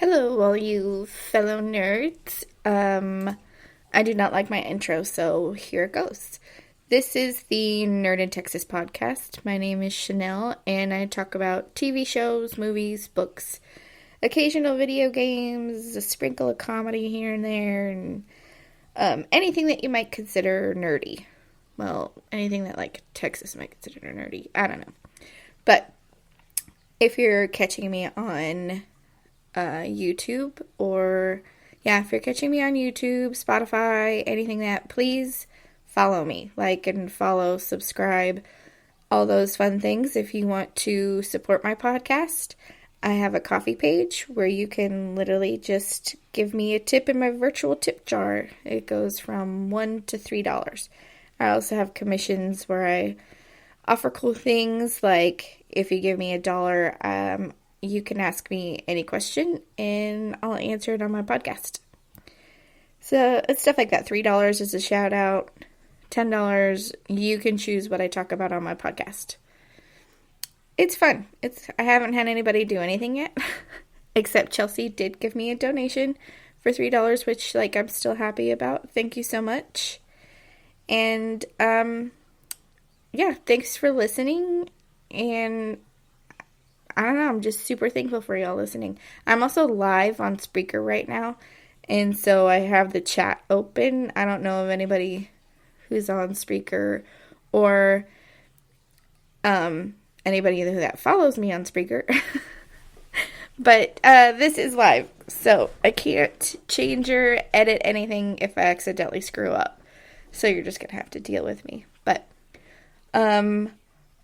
Hello, all you fellow nerds. I do not like my intro, so here it goes. This is the Nerd in Texas podcast. My name is Chanel, and I talk about TV shows, movies, books, occasional video games, a sprinkle of comedy here and there, and anything that you might consider nerdy. Well, anything that, like, Texas might consider nerdy. I don't know. But if you're catching me on YouTube if you're catching me on YouTube, Spotify, anything that, please follow me. Like and follow, subscribe, all those fun things. If you want to support my podcast, I have a coffee page where you can literally just give me a tip in my virtual tip jar. It goes from $1 to $3. I also have commissions where I offer cool things, like if you give me $1, you can ask me any question, and I'll answer it on my podcast. So, it's stuff like that. $3 is a shout-out. $10, you can choose what I talk about on my podcast. It's fun. I haven't had anybody do anything yet, except Chelsea did give me a donation for $3, which, I'm still happy about. Thank you so much. And, thanks for listening, and I don't know, I'm just super thankful for y'all listening. I'm also live on Spreaker right now, and so I have the chat open. I don't know of anybody who's on Spreaker or anybody that follows me on Spreaker. But this is live, so I can't change or edit anything if I accidentally screw up. So you're just going to have to deal with me. But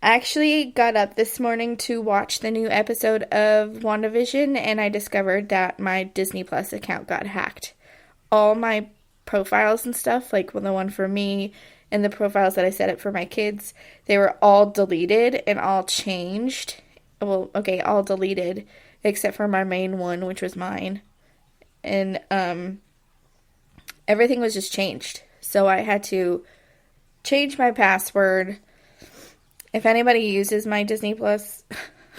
I actually got up this morning to watch the new episode of Wanda Vision, and I discovered that my Disney Plus account got hacked. All my profiles and stuff, like the one for me and the profiles that I set up for my kids, they were all deleted and all changed. Well, okay, all deleted, except for my main one, which was mine. And everything was just changed. So I had to change my password. If anybody uses my Disney Plus,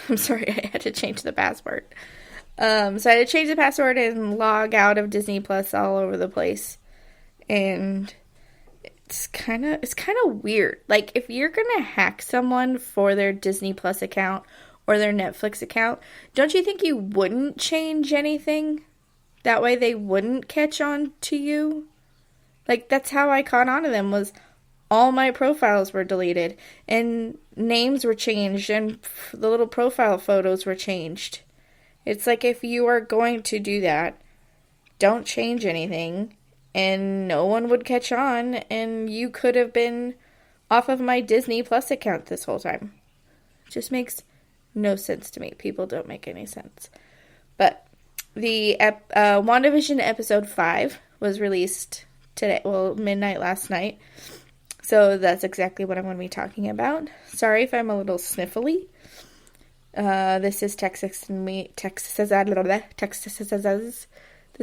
I'm sorry, I had to change the password. So I had to change the password and log out of Disney Plus all over the place. And it's kind of weird. Like, if you're going to hack someone for their Disney Plus account or their Netflix account, don't you think you wouldn't change anything? That way they wouldn't catch on to you? Like, that's how I caught on to them, was all my profiles were deleted, and names were changed, and the little profile photos were changed. It's like, if you are going to do that, don't change anything, and no one would catch on, and you could have been off of my Disney Plus account this whole time. It just makes no sense to me. People don't make any sense. But the WandaVision episode 5 was released today, midnight last night. So that's exactly what I'm going to be talking about. Sorry if I'm a little sniffly. This is Texas, and This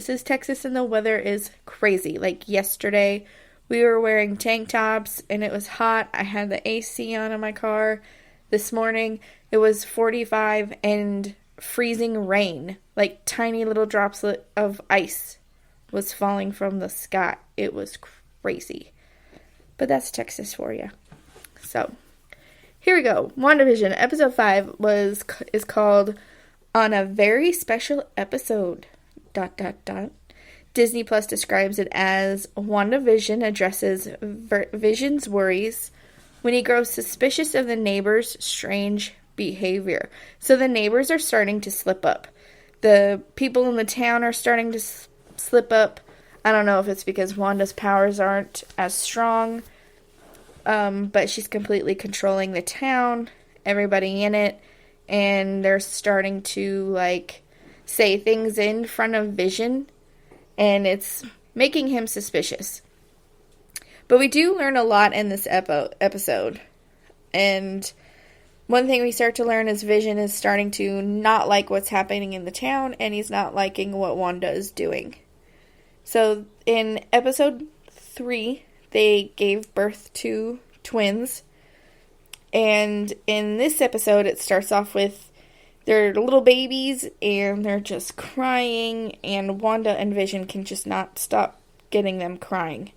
is Texas, and the weather is crazy. Like, yesterday, we were wearing tank tops, and it was hot. I had the AC on in my car. This morning, it was 45 and freezing rain. Like, tiny little drops of ice was falling from the sky. It was crazy. But that's Texas for you. So, here we go. WandaVision, episode 5 is called On a Very Special Episode, ... Disney Plus describes it as WandaVision addresses Vision's worries when he grows suspicious of the neighbors' strange behavior. So the neighbors are starting to slip up. The people in the town are starting to slip up. I don't know if it's because Wanda's powers aren't as strong, but she's completely controlling the town, everybody in it, and they're starting to, say things in front of Vision, and it's making him suspicious. But we do learn a lot in this episode, and one thing we start to learn is Vision is starting to not like what's happening in the town, and he's not liking what Wanda is doing. So, in episode 3, they gave birth to twins. And in this episode, it starts off with they're little babies, and they're just crying, and Wanda and Vision can just not stop getting them crying.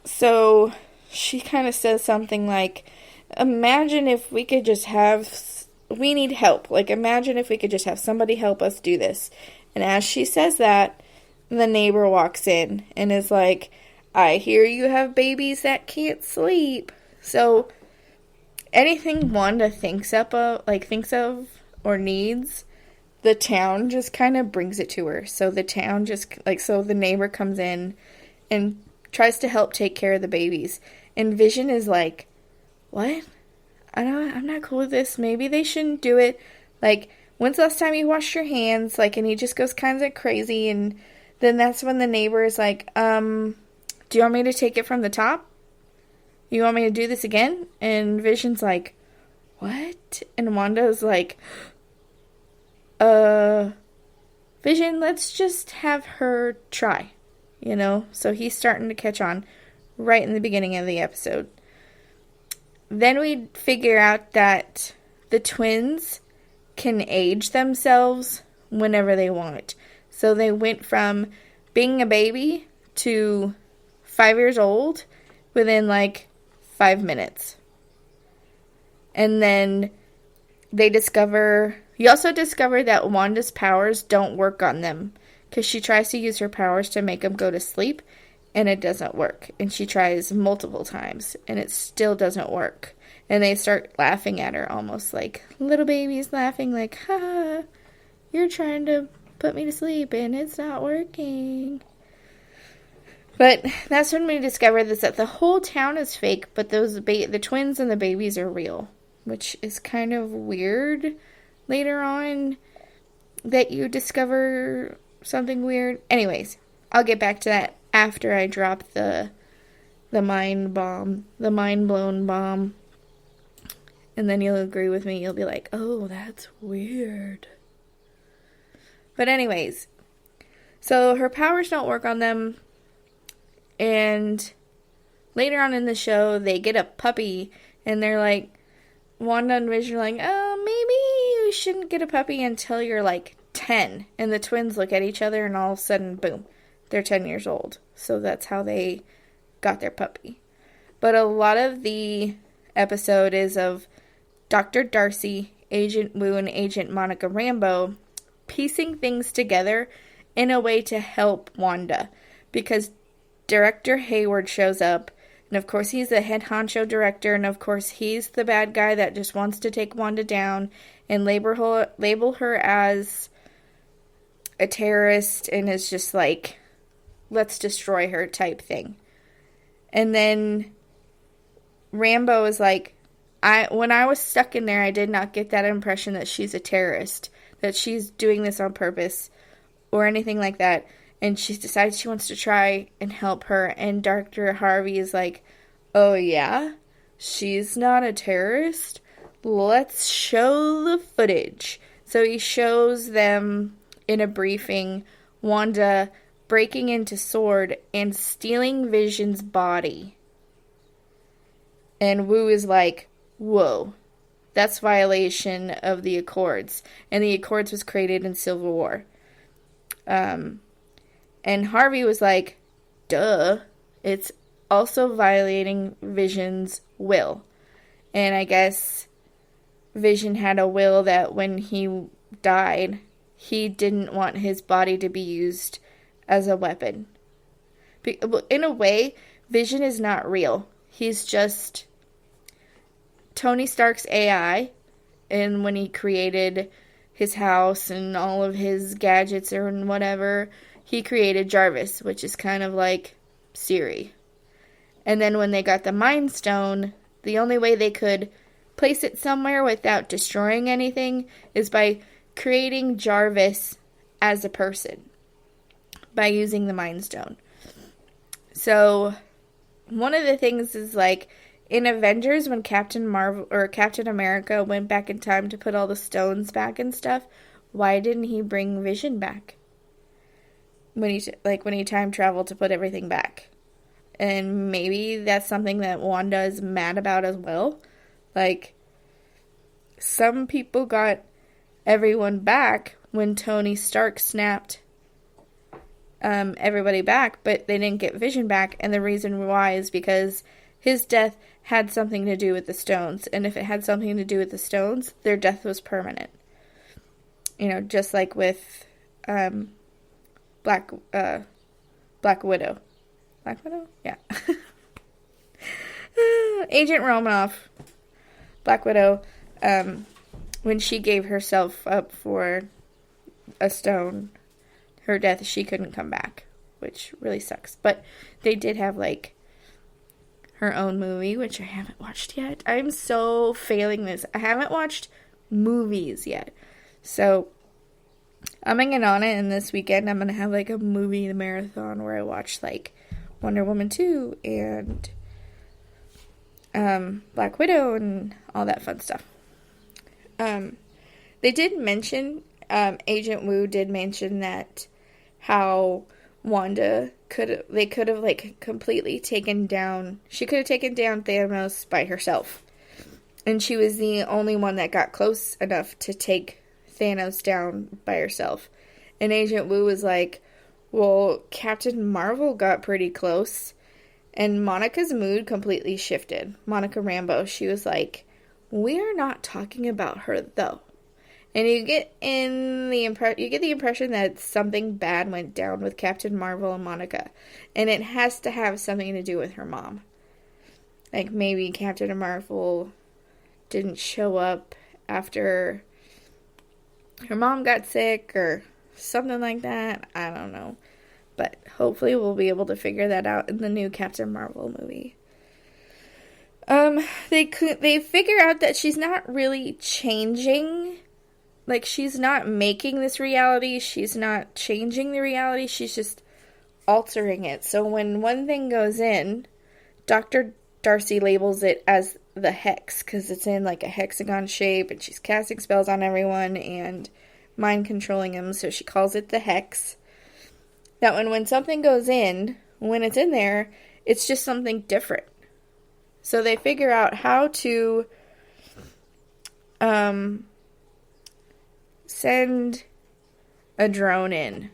So she kind of says something like, imagine if we could just have, we need help. Like, imagine if we could just have somebody help us do this. And as she says that, the neighbor walks in and is like, I hear you have babies that can't sleep. So anything Wanda thinks of or needs, the town just kind of brings it to her. So the town just, so the neighbor comes in and tries to help take care of the babies. And Vision is like, what? I'm not cool with this. Maybe they shouldn't do it. Like, when's the last time you washed your hands? Like, and he just goes kind of crazy. And then that's when the neighbor is like, do you want me to take it from the top? You want me to do this again? And Vision's like, what? And Wanda's like, Vision, let's just have her try. So he's starting to catch on right in the beginning of the episode. Then we figure out that the twins can age themselves whenever they want. So they went from being a baby to 5 years old within 5 minutes. And then you also discover that Wanda's powers don't work on them, because she tries to use her powers to make them go to sleep, and it doesn't work. And she tries multiple times, and it still doesn't work. And they start laughing at her, almost like little babies laughing, like, ha, you're trying to put me to sleep, and it's not working. But that's when we discover that the whole town is fake, but the twins and the babies are real, which is kind of weird later on that you discover something weird. Anyways, I'll get back to that after I drop the mind blown bomb. And then you'll agree with me. You'll be like, oh, that's weird. But anyways, so her powers don't work on them. And later on in the show, they get a puppy. And they're like, Wanda and Vision are like, oh, maybe you shouldn't get a puppy until you're 10. And the twins look at each other, and all of a sudden, boom, they're 10 years old. So that's how they got their puppy. But a lot of the episode is of Dr. Darcy, Agent Wu, and Agent Monica Rambeau piecing things together in a way to help Wanda. Because Director Hayward shows up, and of course he's the head honcho director, and of course he's the bad guy that just wants to take Wanda down and label her as a terrorist, and is just like, let's destroy her type thing. And then Rambeau is like, when I was stuck in there, I did not get that impression that she's a terrorist, that she's doing this on purpose, or anything like that. And she decides she wants to try and help her. And Dr. Harvey is like, oh yeah? She's not a terrorist? Let's show the footage. So he shows them in a briefing Wanda breaking into SWORD and stealing Vision's body. And Wu is like, whoa, that's violation of the Accords. And the Accords was created in Civil War. And Harvey was like, duh, it's also violating Vision's will. And I guess Vision had a will that when he died, he didn't want his body to be used as a weapon. In a way, Vision is not real. He's just Tony Stark's AI, and when he created his house and all of his gadgets or whatever, he created Jarvis, which is kind of like Siri. And then when they got the Mind Stone, the only way they could place it somewhere without destroying anything is by creating Jarvis as a person, by using the Mind Stone. So one of the things is in Avengers, when Captain America went back in time to put all the stones back and stuff, why didn't he bring Vision back? When he time traveled to put everything back. And maybe that's something that Wanda is mad about as well. Some people got everyone back when Tony Stark snapped everybody back, but they didn't get Vision back, and the reason why is because his death had something to do with the stones, and if it had something to do with the stones, their death was permanent. You know, just like with Black Widow. Black Widow? Yeah. Agent Romanoff, Black Widow, when she gave herself up for a stone, her death, she couldn't come back, which really sucks. But they did have, like, her own movie, which I haven't watched yet. I'm so failing this. I haven't watched movies yet. So, I'm going to get on it, and this weekend I'm going to have, like, a movie marathon where I watch, like, Wonder Woman 2 and Black Widow and all that fun stuff. They did mention, Agent Wu did mention that how Wanda could have like completely taken down, she could have taken down Thanos by herself. And she was the only one that got close enough to take Thanos down by herself. And Agent Wu was like, well, Captain Marvel got pretty close. And Monica's mood completely shifted. Monica Rambeau, she was like, we're not talking about her though. And you get the impression that something bad went down with Captain Marvel and Monica. And it has to have something to do with her mom. Like maybe Captain Marvel didn't show up after her mom got sick or something like that. I don't know. But hopefully we'll be able to figure that out in the new Captain Marvel movie. They figure out that she's not really changing. Like, she's not making this reality. She's not changing the reality. She's just altering it. So when one thing goes in, Dr. Darcy labels it as the hex, because it's in, like, a hexagon shape, and she's casting spells on everyone and mind controlling them, so she calls it the hex. That when something goes in, when it's in there, it's just something different. So they figure out how to send a drone in.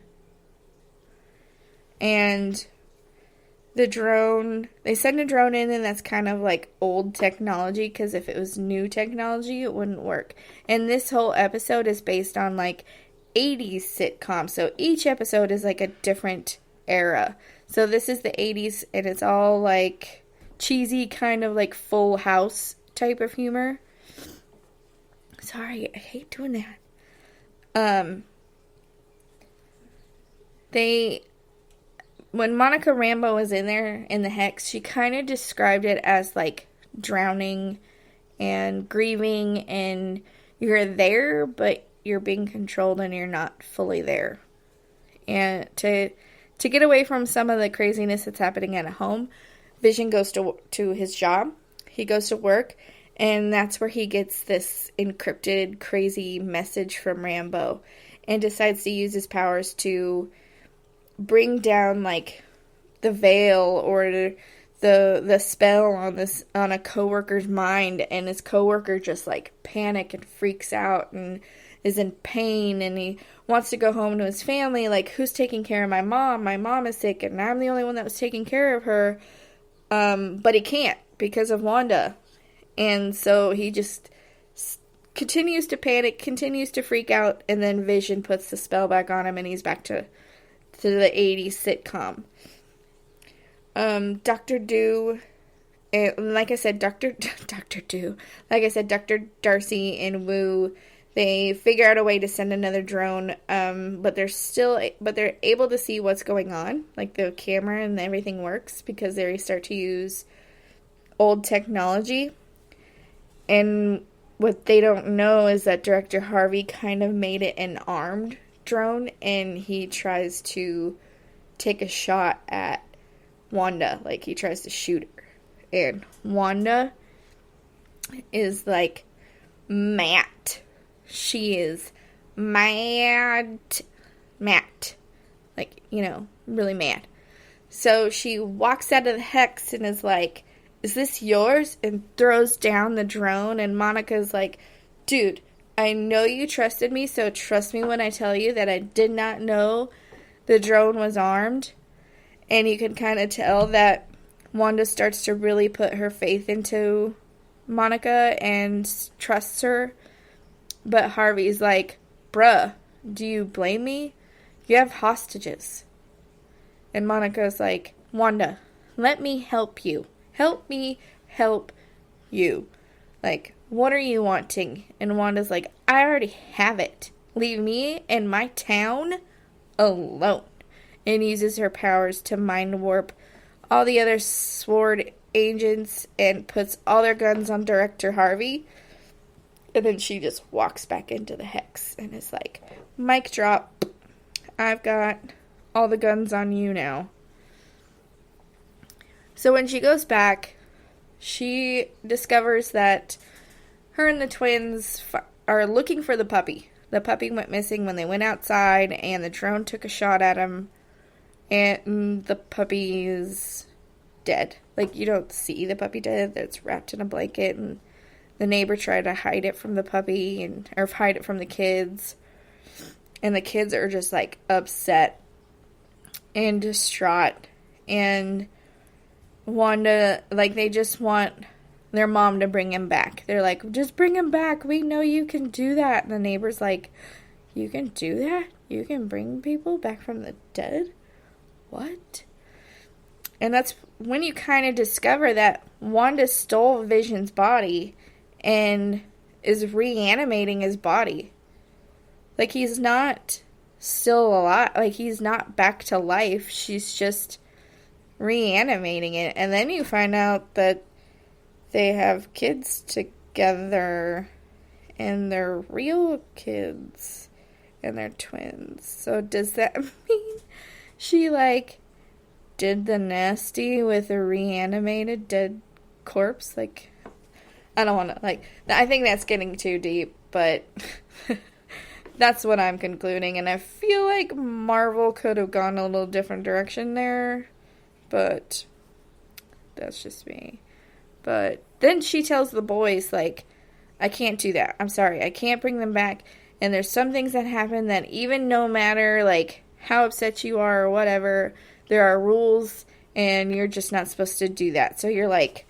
And they send a drone in, and that's kind of like old technology, because if it was new technology, it wouldn't work. And this whole episode is based on like 80s sitcom, so each episode is like a different era. So this is the 80s, and it's all like cheesy, kind of like Full House type of humor. Sorry, I hate doing that. When Monica Rambeau was in there in the hex, she kind of described it as like drowning and grieving, and you're there, but you're being controlled and you're not fully there. And to get away from some of the craziness that's happening at home, Vision goes to his job. He goes to work, and that's where he gets this encrypted, crazy message from Rambeau, and decides to use his powers to bring down like the veil or the spell on a coworker's mind, and his coworker just like panic and freaks out and is in pain, and he wants to go home to his family. Like, who's taking care of my mom? My mom is sick, and I'm the only one that was taking care of her. But he can't because of Wanda. And so he just continues to panic, continues to freak out, and then Vision puts the spell back on him, and he's back to the 80s sitcom. Dr. Do, like I said, Dr. Darcy and Wu, they figure out a way to send another drone, but they're able to see what's going on. Like, the camera and everything works because they start to use old technology. And what they don't know is that Director Harvey kind of made it an armed drone, and he tries to take a shot at Wanda. Like, he tries to shoot her. And Wanda is, like, mad. She is mad. Like, really mad. So she walks out of the hex and is like, is this yours? And throws down the drone, and Monica's like, dude, I know you trusted me, so trust me when I tell you that I did not know the drone was armed. And you can kind of tell that Wanda starts to really put her faith into Monica and trusts her. But Harvey's like, bruh, do you blame me? You have hostages. And Monica's like, Wanda, let me help you. Help me help you. Like, what are you wanting? And Wanda's like, I already have it. Leave me and my town alone. And uses her powers to mind warp all the other sword agents and puts all their guns on Director Harvey. And then she just walks back into the hex and is like, mic drop. I've got all the guns on you now. So when she goes back, she discovers that her and the twins are looking for the puppy. The puppy went missing when they went outside, and the drone took a shot at him, and the puppy is dead. Like, you don't see the puppy dead. It's wrapped in a blanket, and the neighbor tried to hide it from the puppy, or hide it from the kids. And the kids are just, like, upset and distraught. And Wanda, like, they just want their mom to bring him back. They're like, just bring him back. We know you can do that. And the neighbor's like, you can do that? You can bring people back from the dead? What? And that's when you kind of discover that Wanda stole Vision's body and is reanimating his body. Like, he's not still alive. Like, he's not back to life. She's just reanimating it. And then you find out that they have kids together. And they're real kids. And they're twins. So does that mean she, like, did the nasty with a reanimated dead corpse? Like, I don't want to, like, I think that's getting too deep, but that's what I'm concluding, and I feel like Marvel could have gone a little different direction there, but that's just me. But then she tells the boys, like, I can't do that. I'm sorry. I can't bring them back, and there's some things that happen that even no matter, like, how upset you are or whatever, there are rules, and you're just not supposed to do that. So you're like,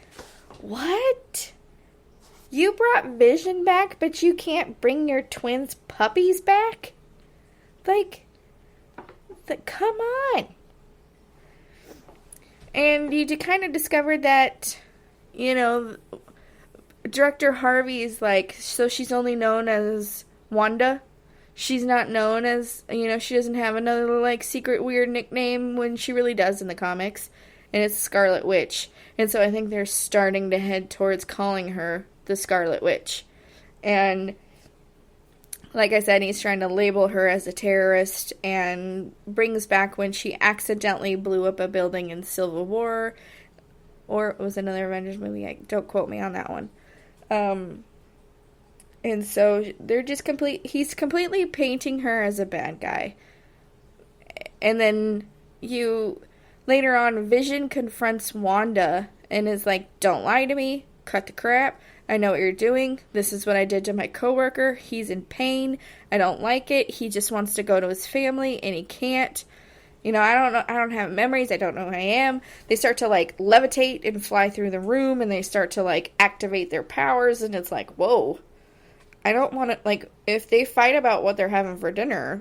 what? You brought Vision back, but you can't bring your twins' puppies back? Like, come on. And you kind of discovered that, you know, Director Harvey's like, so she's only known as Wanda. She's not known as, you know, she doesn't have another, like, secret weird nickname when she really does in the comics. And it's Scarlet Witch. And so I think they're starting to head towards calling her the Scarlet Witch. And like I said, he's trying to label her as a terrorist and brings back when she accidentally blew up a building in Civil War, or it was another Avengers movie. Don't quote me on that one. And so they're just he's completely painting her as a bad guy. And then later on, Vision confronts Wanda and is like, don't lie to me, cut the crap. I know what you're doing. This is what I did to my coworker. He's in pain. I don't like it. He just wants to go to his family, and he can't. You know, I don't know. I don't have memories. I don't know who I am. They start to, like, levitate and fly through the room, and they start to, like, activate their powers, and it's like, whoa. I don't want to, like, if they fight about what they're having for dinner,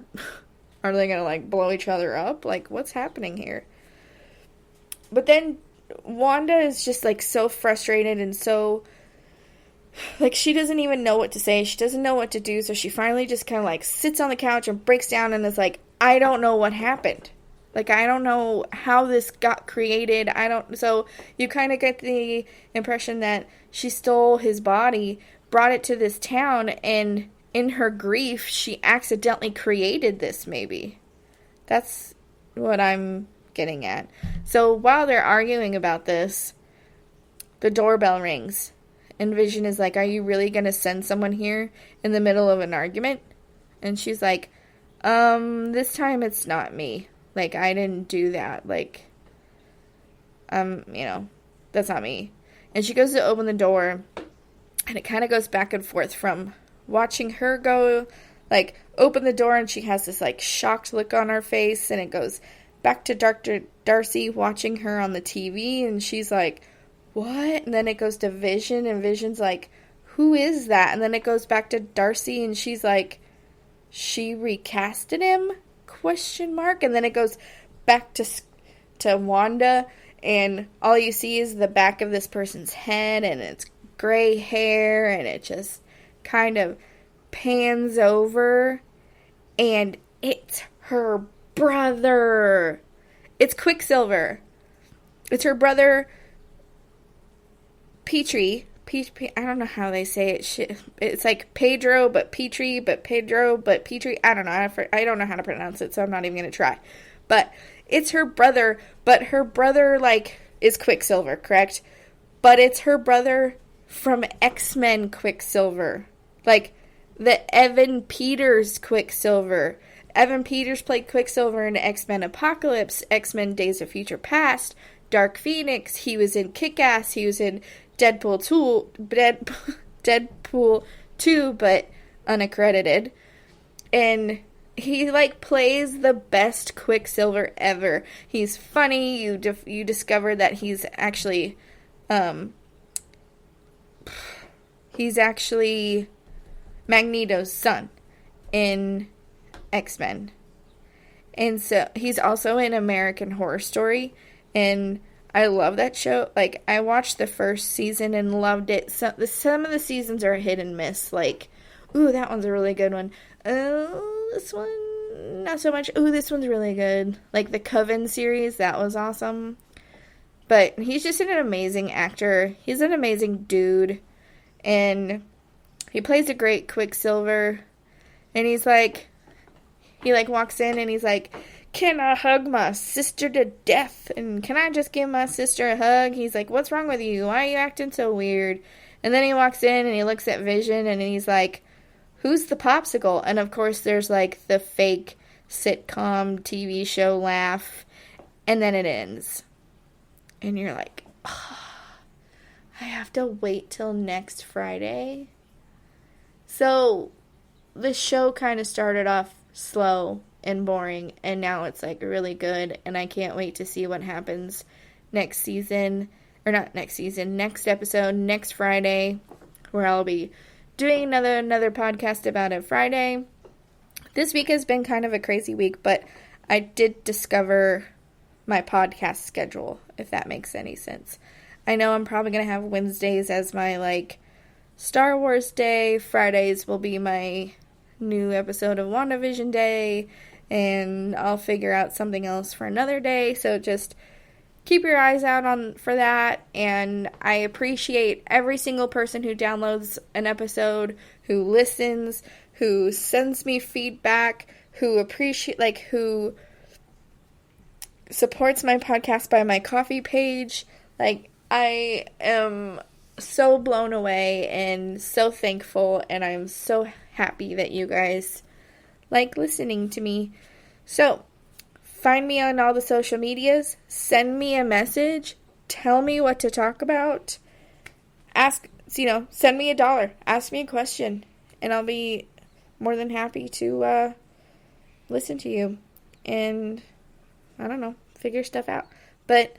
are they going to, like, blow each other up? Like, what's happening here? But then Wanda is just, like, so frustrated and so, like, she doesn't even know what to say. She doesn't know what to do. So she finally just kind of, like, sits on the couch and breaks down and is like, I don't know what happened. Like, I don't know how this got created. So you kind of get the impression that she stole his body, brought it to this town, and in her grief, she accidentally created this, maybe. That's what I'm getting at. So while they're arguing about this, the doorbell rings. And Vision is like, are you really going to send someone here in the middle of an argument? And she's like, this time it's not me. Like, I didn't do that. Like, you know, that's not me. And she goes to open the door, and it kind of goes back and forth from watching her go, like, open the door and she has this, like, shocked look on her face, and it goes back to Dr. Darcy watching her on the TV, and she's like, what? And then it goes to Vision, and Vision's like, who is that? And then it goes back to Darcy, and she's like, she recasted him? Question mark. And then it goes back to Wanda, and all you see is the back of this person's head, and it's gray hair, and it just kind of pans over, and it's her brother. It's Quicksilver. It's her brother, Petrie. I don't know how they say it. It's like Pedro, but Petrie, but Pedro, but Petrie. I don't know. I don't know how to pronounce it, so I'm not even going to try. But it's her brother, but her brother, like, is Quicksilver, correct? But it's her brother from X-Men Quicksilver. Like, the Evan Peters Quicksilver. Evan Peters played Quicksilver in X-Men Apocalypse, X-Men Days of Future Past, Dark Phoenix. He was in Kick-Ass. He was in Deadpool 2, but unaccredited. And he, like, plays the best Quicksilver ever. He's funny. You discover that he's actually Magneto's son in X-Men. And so he's also in American Horror Story, and I love that show. Like, I watched the first season and loved it. Some of the seasons are hit and miss. Like, ooh, that one's a really good one. Oh, this one, not so much. Ooh, this one's really good. Like, the Coven series, that was awesome. But he's just an amazing actor. He's an amazing dude. And he plays a great Quicksilver. And he walks in and he's like, can I hug my sister to death? And can I just give my sister a hug? He's like, what's wrong with you? Why are you acting so weird? And then he walks in and he looks at Vision and he's like, who's the popsicle? And of course there's like the fake sitcom TV show laugh. And then it ends. And you're like, oh, I have to wait till next Friday. So the show kind of started off slow and boring, and now it's like really good, and I can't wait to see what happens next season, or not next season, next episode, next Friday, where I'll be doing another podcast about it Friday. This week has been kind of a crazy week, but I did discover my podcast schedule, if that makes any sense. I know I'm probably going to have Wednesdays as my, like, Star Wars day. Fridays will be my new episode of Wanda Vision day, and I'll figure out something else for another day, so just keep your eyes out for that. And I appreciate every single person who downloads an episode, who listens, who sends me feedback, who supports my podcast by my Ko-fi page. Like, I am so blown away and so thankful, and I'm so happy that you guys like listening to me. So, find me on all the social medias, send me a message, tell me what to talk about, send me $1, ask me a question, and I'll be more than happy to listen to you and, I don't know, figure stuff out. But,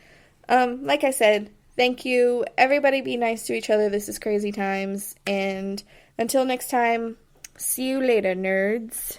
like I said, thank you. Everybody be nice to each other. This is crazy times. And until next time, see you later, nerds.